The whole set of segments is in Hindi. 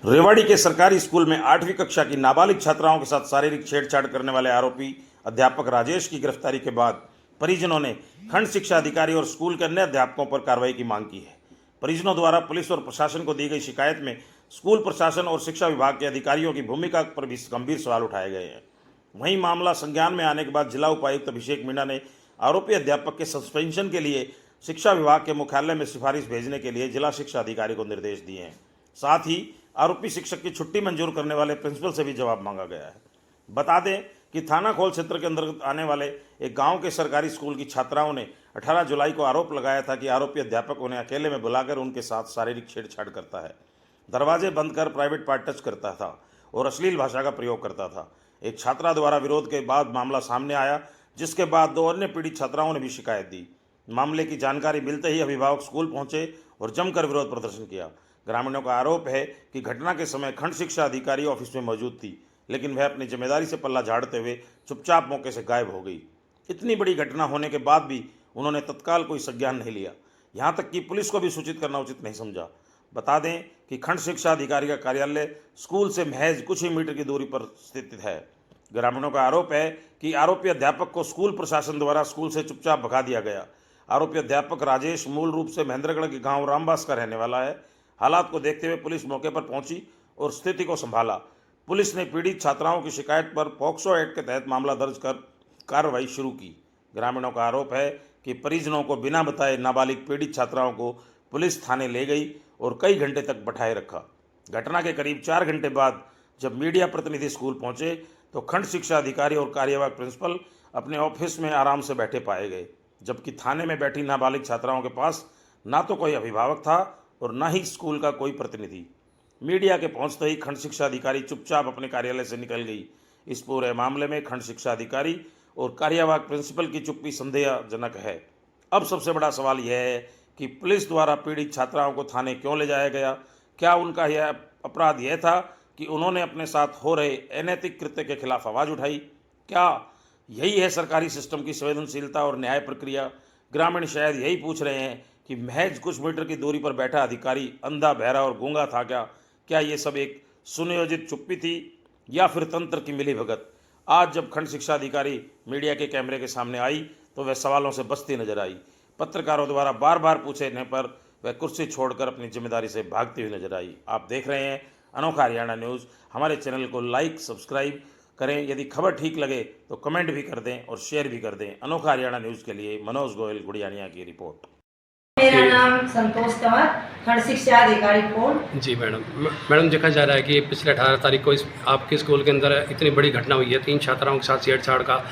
रेवाड़ी के सरकारी स्कूल में 8वीं कक्षा की नाबालिग छात्राओं के साथ शारीरिक छेड़छाड़ करने वाले आरोपी अध्यापक राजेश की गिरफ्तारी के बाद परिजनों ने खंड शिक्षा अधिकारी और स्कूल के अन्य अध्यापकों पर कार्रवाई की मांग की है। परिजनों द्वारा पुलिस और प्रशासन को दी गई शिकायत में स्कूल प्रशासन और शिक्षा विभाग के अधिकारियों की भूमिका पर भी गंभीर सवाल उठाए गए हैं। वहीं मामला संज्ञान में आने के बाद जिला उपायुक्त अभिषेक मीणा ने आरोपी अध्यापक के सस्पेंशन के लिए शिक्षा विभाग के मुख्यालय में सिफारिश भेजने के लिए जिला शिक्षा अधिकारी को निर्देश दिए हैं। साथ ही आरोपी शिक्षक की छुट्टी मंजूर करने वाले प्रिंसिपल से भी जवाब मांगा गया है। बता दें कि थाना खोल क्षेत्र के अंतर्गत आने वाले एक गांव के सरकारी स्कूल की छात्राओं ने 18 जुलाई को आरोप लगाया था कि आरोपी अध्यापक उन्हें अकेले में बुलाकर उनके साथ शारीरिक छेड़छाड़ करता है, दरवाजे बंद कर प्राइवेट पार्ट टच करता था और अश्लील भाषा का प्रयोग करता था। एक छात्रा द्वारा विरोध के बाद मामला सामने आया, जिसके बाद 2 अन्य पीड़ित छात्राओं ने भी शिकायत दी। मामले की जानकारी मिलते ही अभिभावक स्कूल पहुंचे और जमकर विरोध प्रदर्शन किया। ग्रामीणों का आरोप है कि घटना के समय खंड शिक्षा अधिकारी ऑफिस में मौजूद थी, लेकिन वह अपनी जिम्मेदारी से पल्ला झाड़ते हुए चुपचाप मौके से गायब हो गई। इतनी बड़ी घटना होने के बाद भी उन्होंने तत्काल कोई संज्ञान नहीं लिया, यहाँ तक कि पुलिस को भी सूचित करना उचित नहीं समझा। बता दें कि खंड शिक्षा अधिकारी का कार्यालय स्कूल से महज कुछ ही मीटर की दूरी पर स्थित है। ग्रामीणों का आरोप है कि आरोपी अध्यापक को स्कूल प्रशासन द्वारा स्कूल से चुपचाप भगा दिया गया। आरोपी अध्यापक राजेश मूल रूप से महेंद्रगढ़ के गांव रामबास का रहने वाला है। हालात को देखते हुए पुलिस मौके पर पहुंची और स्थिति को संभाला। पुलिस ने पीड़ित छात्राओं की शिकायत पर पॉक्सो एक्ट के तहत मामला दर्ज कर कार्रवाई शुरू की। ग्रामीणों का आरोप है कि परिजनों को बिना बताए नाबालिग पीड़ित छात्राओं को पुलिस थाने ले गई और कई घंटे तक बैठाए रखा। घटना के करीब 4 घंटे बाद जब मीडिया प्रतिनिधि स्कूल पहुंचे तो खंड शिक्षा अधिकारी और कार्यवाहक प्रिंसिपल अपने ऑफिस में आराम से बैठे पाए गए, जबकि थाने में बैठी नाबालिग छात्राओं के पास ना तो कोई अभिभावक था और न ही स्कूल का कोई प्रतिनिधि। मीडिया के पहुंचते ही खंड शिक्षा अधिकारी चुपचाप अपने कार्यालय से निकल गई। इस पूरे मामले में खंड शिक्षा अधिकारी और कार्यवाहक प्रिंसिपल की चुप्पी संदेहजनक है। अब सबसे बड़ा सवाल यह है कि पुलिस द्वारा पीड़ित छात्राओं को थाने क्यों ले जाया गया? क्या उनका यह अपराध यह था कि उन्होंने अपने साथ हो रहे अनैतिक कृत्य के खिलाफ आवाज़ उठाई? क्या यही है सरकारी सिस्टम की संवेदनशीलता और न्याय प्रक्रिया? ग्रामीण शायद यही पूछ रहे हैं कि महज कुछ मीटर की दूरी पर बैठा अधिकारी अंधा, बहरा और गूंगा था क्या? क्या ये सब एक सुनियोजित चुप्पी थी या फिर तंत्र की मिलीभगत? आज जब खंड शिक्षा अधिकारी मीडिया के कैमरे के सामने आई तो वह सवालों से बचती नजर आई। पत्रकारों द्वारा बार बार पूछने पर वह कुर्सी छोड़कर अपनी जिम्मेदारी से भागती हुई नजर आई। आप देख रहे हैं अनोखा हरियाणा न्यूज़। हमारे चैनल को लाइक, सब्सक्राइब करें। यदि खबर ठीक लगे तो कमेंट भी कर दें और शेयर भी कर दें। अनोखा हरियाणा न्यूज़ के लिए मनोज गोयल, गुड़ियानिया की रिपोर्ट। मेरा नाम संतोष कंवर, खंड शिक्षा अधिकारी खोल। जी मैडम देखा जा रहा है कि पिछले 18 तारीख को आपके स्कूल के अंदर इतनी बड़ी घटना हुई है, 3 छात्राओं के साथ छेड़छाड़ का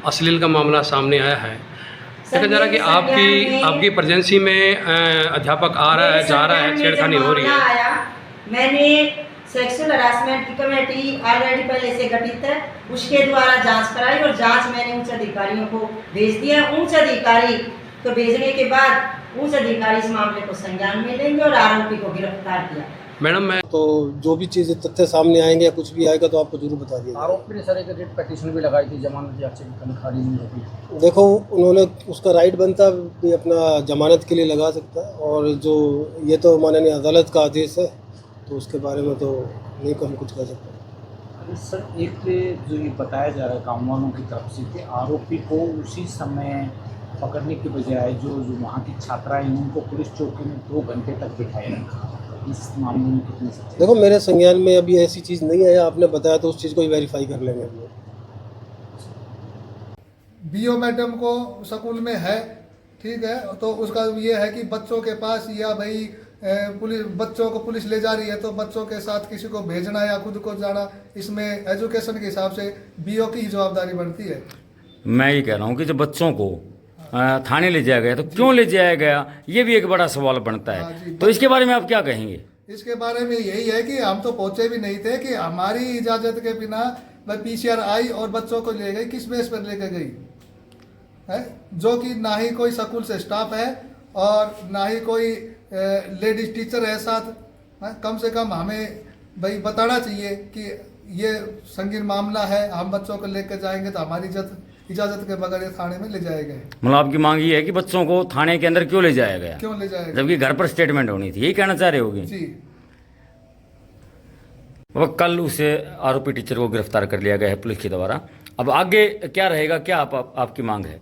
अश्लील का मामला सामने आया है। देखा जा रहा है कि आपकी प्रेजेंसी में अध्यापक आ रहा है, जा रहा है, छेड़खानी हो रही है। मैंने सेक्सुअल हरासमेंट की कमेटी ऑलरेडी पहले से गठित है, उसके द्वारा जांच कराई और जांच मैंने उच्च अधिकारियों को भेज दिया। उच्च अधिकारी को भेजने के बाद उच्च अधिकारी इस मामले को संज्ञान में लेंगे और आरोपी को गिरफ्तार किया। मैडम मैं तो जो भी चीज़ तथ्य सामने आएंगे या कुछ भी आएगा तो आपको जरूर बता दिया। आरोपी ने सर एक रिट पिटीशन भी लगाई थी, जमानत याचिका खारिज नहीं होगी। देखो, उन्होंने उसका राइट बनता भी अपना जमानत के लिए लगा सकता है, और जो ये तो माननीय अदालत का आदेश है तो उसके बारे में तो नहीं हम कुछ कर सकते। सर एक जो ये बताया जा रहा है गाँव वालों की तरफ से कि आरोपी को उसी समय पकड़ने की बजाय जो वहाँ की छात्राएं उनको पुलिस चौकी में 2 घंटे तक बिठाए रखा। इस मामले में कितनी सच्चाई? देखो, मेरे संज्ञान में अभी ऐसी चीज़ नहीं है। आपने बताया तो उस चीज़ को ही वेरीफाई कर लेंगे हम लोग। बीओ मैडम को स्कूल में है, ठीक है, तो उसका ये है कि बच्चों के पास या भाई पुलिस बच्चों को पुलिस ले जा रही है तो बच्चों के साथ किसी को भेजना या खुद को जाना, इसमें एजुकेशन के हिसाब से बीओ की ही जवाबदारी बनती है। मैं ये कह रहा हूँ कि जब बच्चों को थाने ले जाया गया तो क्यों ले जाया गया, ये भी एक बड़ा सवाल बनता है। तो इसके बारे में आप क्या कहेंगे? इसके बारे में यही है कि हम तो पहुंचे भी नहीं थे कि हमारी इजाजत के बिना पीसीआर आई और बच्चों को ले गई। किस बेस पर लेकर गई है? जो कि ना ही कोई स्कूल से स्टाफ है और ना ही कोई लेडीज टीचर है साथ। कम से कम हमें भाई बताना चाहिए कि ये संगीन मामला है, हम बच्चों को लेकर जाएंगे तो हमारी इजाजत के बगैर ये थाने में ले जाए गए। मतलब आपकी मांग ये है कि बच्चों को थाने के अंदर क्यों ले जाया गया, क्यों ले जाएगा, जबकि घर पर स्टेटमेंट होनी थी, यही कहना चाह रहे होगे? जी। वह कल उसे आरोपी टीचर को गिरफ्तार कर लिया गया है पुलिस के द्वारा। अब आगे क्या रहेगा, क्या आपकी मांग है?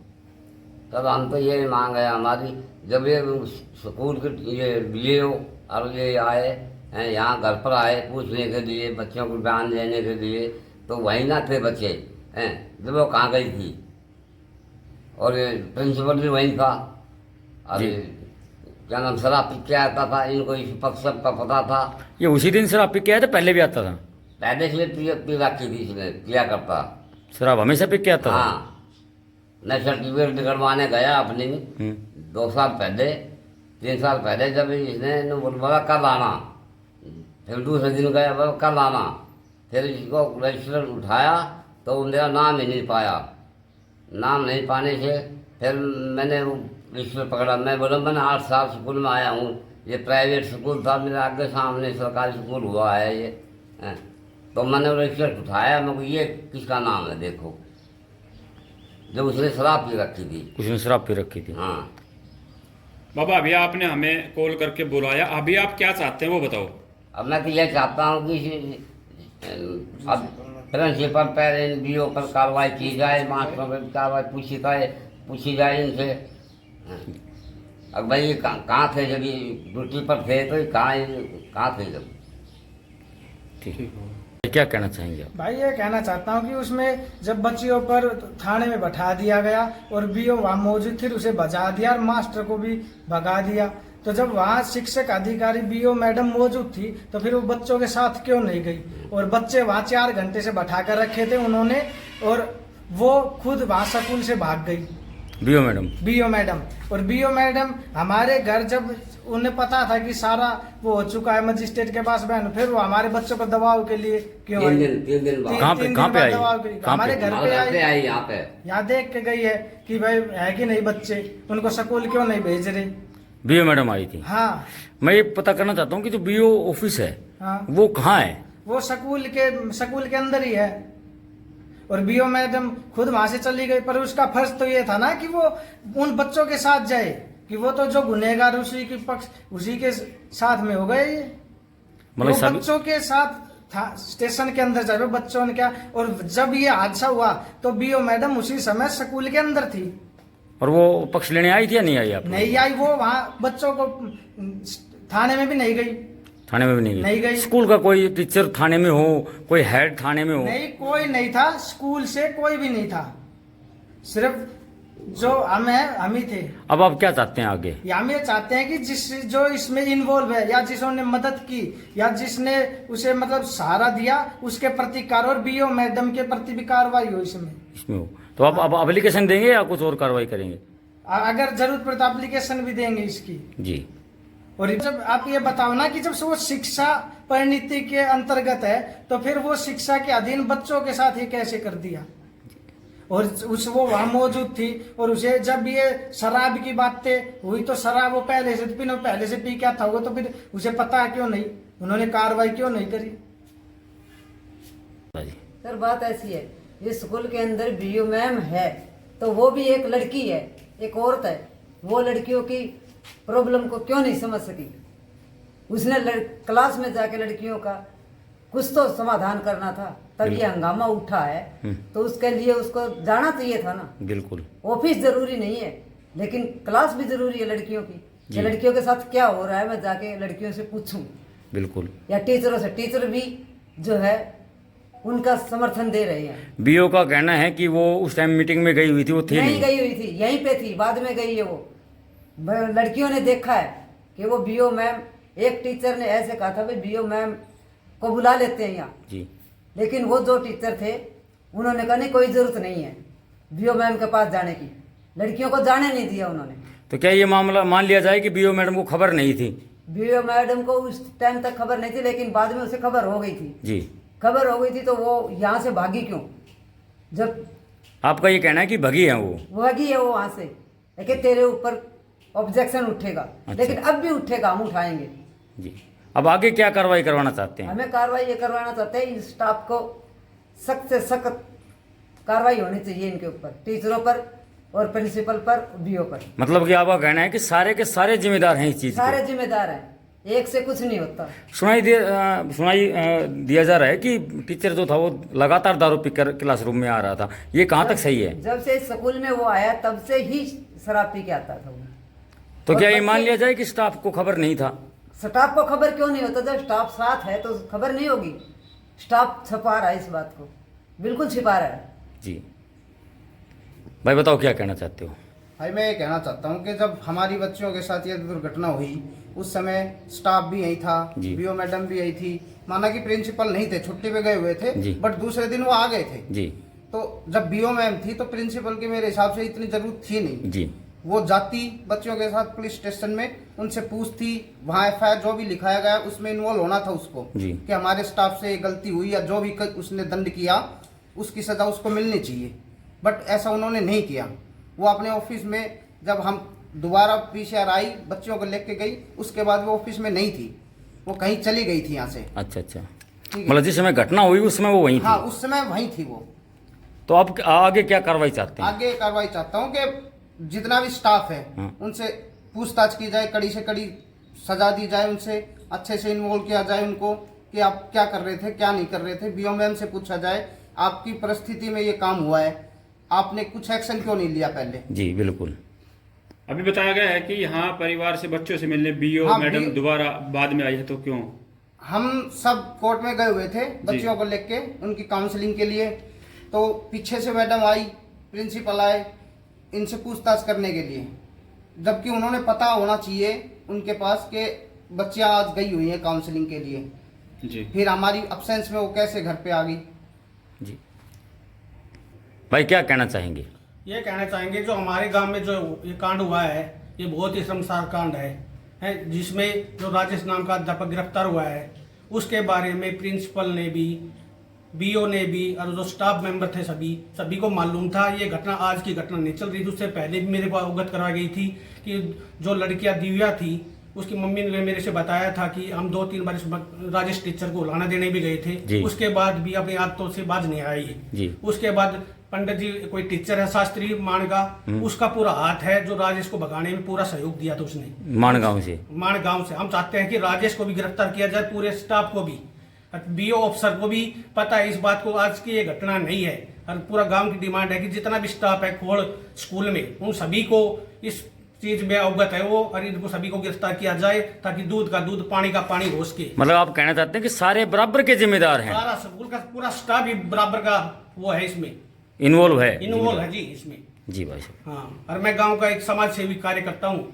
तब हम तो ये मांग है हमारी, जब ये स्कूल के ये बीओ और ये आए हैं यहाँ घर पर आए पूछने के लिए, बच्चों को बयान लेने के लिए, तो वहीं ना थे बच्चे हैं जब वो कहाँ गई थी, और ये प्रिंसिपल भी वहीं था, और क्या नाम शराब पी के आता था, इनको इस पक्ष सबका पता था। ये उसी दिन शराब पी के आया था, पहले भी आता था? पहले से पी रखी थी इसने, पिया करता। शराब हमेशा पी के आता था? हाँ, मैं सर्टिफिकेट निकलवाने गया अपनी 2 साल पहले 3 साल पहले, जब इसने बोला कल आना, फिर दूसरे दिन गया बोला कल आना, फिर इसको रजिस्टर उठाया तो मेरा नाम ही नहीं पाया, नाम नहीं पाने से फिर मैंने वो रजिस्टर पकड़ा। मैं बोला मैंने 8 साल स्कूल में आया हूँ, ये प्राइवेट स्कूल था, मेरे आगे सामने सरकारी स्कूल हुआ है ये हैं। तो मैंने रजिस्टर उठाया, मैं ये किसका नाम है देखो, जब उसने शराब पी रखी थी। उसने शराब पी रखी थी? हाँ। बाबा अभी आपने हमें कॉल करके बुलाया, अभी आप क्या चाहते हैं वो बताओ। अब मैं तो यह चाहता हूँ कि अब प्रिंसिपल पेरेंट बीओ पर कार्रवाई की जाए, मास्टरों पर कार्रवाई पूछी जाए इनसे। अब भाई ये कहाँ थे जब ये ड्यूटी पर थे, तो कहाँ थे जब? ठीक, क्या कहना चाहेंगे आप? भाई ये कहना चाहता हूँ कि उसमें जब बच्चियों पर थाने में बैठा दिया गया और बीओ वहाँ मौजूद थी, उसे बजा दिया और मास्टर को भी भगा दिया, तो जब वहाँ शिक्षक अधिकारी बीओ मैडम मौजूद थी तो फिर वो बच्चों के साथ क्यों नहीं गई? और बच्चे वहाँ 4 घंटे से बैठा कर रखे थे उन्होंने, और वो खुद वहाँ स्कूल से भाग गई बीओ मैडम। और बीओ मैडम हमारे घर, जब उन्हें पता था कि सारा वो हो चुका है मजिस्ट्रेट के पास बहन, फिर वो हमारे बच्चों पर दबाव के लिए क्यों आई? 3 दिन बाद। कहाँ पे आई? हमारे घर पे आई, यहाँ देख के गई है कि भाई है कि नहीं बच्चे, उनको स्कूल क्यों नहीं भेज रहे। बीओ मैडम आई थी? हाँ। मैं ये पता करना चाहता हूँ कि जो बीओ ऑफिस है, हाँ, वो कहाँ है? वो स्कूल के अंदर ही है, और बीओ मैडम खुद वहां से चली गई, पर उसका फर्ज तो ये था ना कि वो उन बच्चों के साथ जाए, कि वो तो जो गुनहगार उसी के पक्ष उसी के साथ में हो गए, मतलब बच्चों के साथ था स्टेशन के अंदर जाए बच्चों ने क्या। और जब ये हादसा हुआ तो बीओ मैडम उसी समय स्कूल के अंदर थी। और वो पक्ष लेने आई थी या नहीं आई? आप नहीं आई, वो वहाँ बच्चों को थाने में भी नहीं गई। थाने में भी नहीं गई? स्कूल का कोई टीचर थाने में हो, कोई हेड थाने में हो? नहीं, कोई नहीं था, स्कूल से कोई भी नहीं था, सिर्फ जो हम ही थे। अब आप क्या चाहते हैं आगे? हम ये चाहते हैं कि जो इसमें इन्वॉल्व है या जिसने मदद की या जिसने उसे मतलब सहारा दिया, उसके प्रति कार्रवाई, बीओ मैडम के प्रति भी कार्रवाई हो इसमें हो। तो आप एप्लीकेशन देंगे या कुछ और कार्रवाई करेंगे? अगर जरूरत पड़े तो एप्लीकेशन भी देंगे इसकी जी। और जब आप ये बताओ ना कि जब वो शिक्षा परिनीति के अंतर्गत है, तो फिर वो शिक्षा के अधीन बच्चों के साथ ही कैसे कर दिया? और वो वहाँ मौजूद थी, और उसे जब ये शराब की बातें हुई तो शराब वो पहले से पी क्या था, वो तो फिर उसे पता क्यों नहीं, उन्होंने कार्रवाई क्यों नहीं करी? सर बात ऐसी है, ये स्कूल के अंदर बीओ मैम है तो वो भी एक लड़की है, एक औरत है, वो लड़कियों की प्रॉब्लम को क्यों नहीं समझ सकी? उसने क्लास में जाके लड़कियों का कुछ तो समाधान करना था, तब ये हंगामा उठा है, तो उसके लिए उसको जाना चाहिए था ना। बिल्कुल। ऑफिस जरूरी नहीं है, लेकिन क्लास भी जरूरी है लड़कियों की। लड़कियों के साथ क्या हो रहा है मैं जाके लड़कियों से पूछूं। बिल्कुल। या टीचरों से, टीचर भी जो है उनका समर्थन दे रहे हैं। बीओ का कहना है कि वो उस टाइम मीटिंग में गई हुई थी, वो थी नहीं गई हुई थी, यहीं पे थी, बाद में गई है वो। लड़कियों ने देखा है कि वो बीओ मैम, एक टीचर ने ऐसे कहा था भाई बीओ मैम को बुला लेते हैं यहाँ जी, लेकिन वो जो टीचर थे उन्होंने कहा नहीं कोई जरूरत नहीं है बीओ मैम के पास जाने की, लड़कियों को जाने नहीं दिया उन्होंने। तो क्या ये मामला मान लिया जाए कि बीओ मैडम को खबर नहीं थी? बीओ मैडम को उस टाइम तक खबर नहीं थी, लेकिन बाद में उसे खबर हो गई थी जी। खबर हो गई थी तो वो यहाँ से भागी क्यों? जब आपका ये कहना है कि भागी है वो भागी है वो वहाँ से, लेकिन तेरे ऊपर ऑब्जेक्शन उठेगा। अच्छा। लेकिन अब भी उठेगा, हम उठाएंगे जी। अब आगे क्या कार्रवाई करवाना चाहते हैं? हमें कार्रवाई ये करवाना चाहते हैं, इस स्टाफ को सख्त से सख्त कार्रवाई होनी चाहिए इनके ऊपर, टीचरों पर और प्रिंसिपल पर, बीओ पर। मतलब कि आपका कहना है कि सारे के सारे जिम्मेदार हैं इस चीज? सारे जिम्मेदार हैं, एक से कुछ नहीं होता। सुनाई दिया जा रहा है कि टीचर जो था वो लगातार दारू पीकर क्लासरूम में आ रहा था, ये कहाँ तक सही है? जब से स्कूल में वो आया तब से ही शराब पी के आता था वो। तो और क्या ये मान बच्चे- लिया जाए कि स्टाफ को खबर नहीं था? स्टाफ को खबर क्यों नहीं होता? जब स्टाफ साथ है तो खबर नहीं होगी। स्टाफ छुपा रहा है इस बात को, बिल्कुल छिपा रहा है। जी भाई बताओ क्या कहना चाहते हो? भाई मैं ये कहना चाहता हूँ कि जब हमारी बच्चियों के साथ ये दुर्घटना हुई उस समय स्टाफ भी यही था, जी। बीओ मैडम भी यही थी, माना कि प्रिंसिपल नहीं थे, छुट्टी पे गए हुए थे, जी। बट दूसरे दिन वो आ गए थे। जी तो जब बीओ मैम थी तो प्रिंसिपल की मेरे हिसाब से इतनी जरूरत थी नहीं। जी वो जाती बच्चों के साथ पुलिस स्टेशन में, उनसे पूछती, वहाँ एफआईआर जो भी लिखाया गया उसमें इन्वॉल्व होना था उसको जी। कि हमारे स्टाफ से ये गलती हुई या जो भी उसने दंड किया उसकी सजा उसको मिलनी चाहिए, बट ऐसा उन्होंने नहीं किया। वो अपने ऑफिस में जब हम दोबारा पीसीआर आई बच्चों को लेके गई उसके बाद वो ऑफिस में नहीं थी, वो कहीं चली गई थी यहाँ से। अच्छा अच्छा, ठीक है। मतलब जिस समय घटना हुई उस समय वो वहीं हाँ थी? उस समय वहीं थी वो। तो अब आगे क्या कार्रवाई चाहते हैं? आगे कार्रवाई चाहता हूँ कि जितना भी स्टाफ है हाँ। उनसे पूछताछ की जाए, कड़ी से कड़ी सजा दी जाए, उनसे अच्छे से इन्वॉल्व किया जाए उनको कि आप क्या कर रहे थे क्या नहीं कर रहे थे। बीओ मैम से पूछा जाए आपकी परिस्थिति में ये काम हुआ है, आपने कुछ एक्शन क्यों नहीं लिया पहले। जी बिल्कुल। अभी बताया गया है कि यहाँ परिवार से बच्चों से मिलने बीओ हाँ, मैडम दोबारा बाद में आई है, तो क्यों? हम सब कोर्ट में गए हुए थे बच्चियों को लेके उनकी काउंसलिंग के लिए, तो पीछे से मैडम आई, प्रिंसिपल आए इनसे पूछताछ करने के लिए, जबकि उन्होंने पता होना चाहिए उनके पास कि बच्चियां आज गई हुई हैं काउंसलिंग के लिए। जी फिर हमारी अब्सेंस में वो कैसे घर पे आ गई। जी भाई क्या कहना चाहेंगे? ये कहना चाहेंगे जो हमारे गांव में जो ये कांड हुआ है ये बहुत ही शर्मसार कांड है जिसमें जो राजेश नाम का अध्यापक गिरफ्तार हुआ है उसके बारे में प्रिंसिपल ने भी, बीओ ने भी और जो स्टाफ मेंबर थे सभी को मालूम था। ये घटना आज की घटना नहीं चल रही थी, उससे पहले भी मेरे को अवगत करवाई गई थी कि जो लड़कियां दिव्या थी उसकी मम्मी ने मेरे से बताया था कि हम 2-3 बार इस राजेश टीचर को लाना देने भी गए थे, उसके बाद भी अपनी आदतों से बाज नहीं आई है। उसके बाद पंडित जी कोई टीचर है शास्त्री मान का, उसका पूरा हाथ है जो राजेश को भगाने में पूरा सहयोग दिया था उसने माणगांव से। हम चाहते हैं कि राजेश को भी गिरफ्तार किया जाए, पूरे स्टाफ को भी, बीओ ऑफिसर को भी पता है इस बात को, आज की ये घटना नहीं है। और पूरा गांव की डिमांड है कि जितना भी स्टाफ है खोड़ स्कूल में उन सभी को इस चीज में अवगत है वो, और इनको सभी को गिरफ्तार किया जाए ताकि दूध का दूध पानी का पानी हो सके। मतलब आप कहना चाहते हैं कि सारे बराबर के जिम्मेदार हैं? सारा स्कूल का पूरा स्टाफ भी बराबर का वो है इसमें इन्वॉल्व है जी इसमें। जी भाई साहब। हाँ, और मैं गांव का एक समाज सेवी कार्य करता हूँ।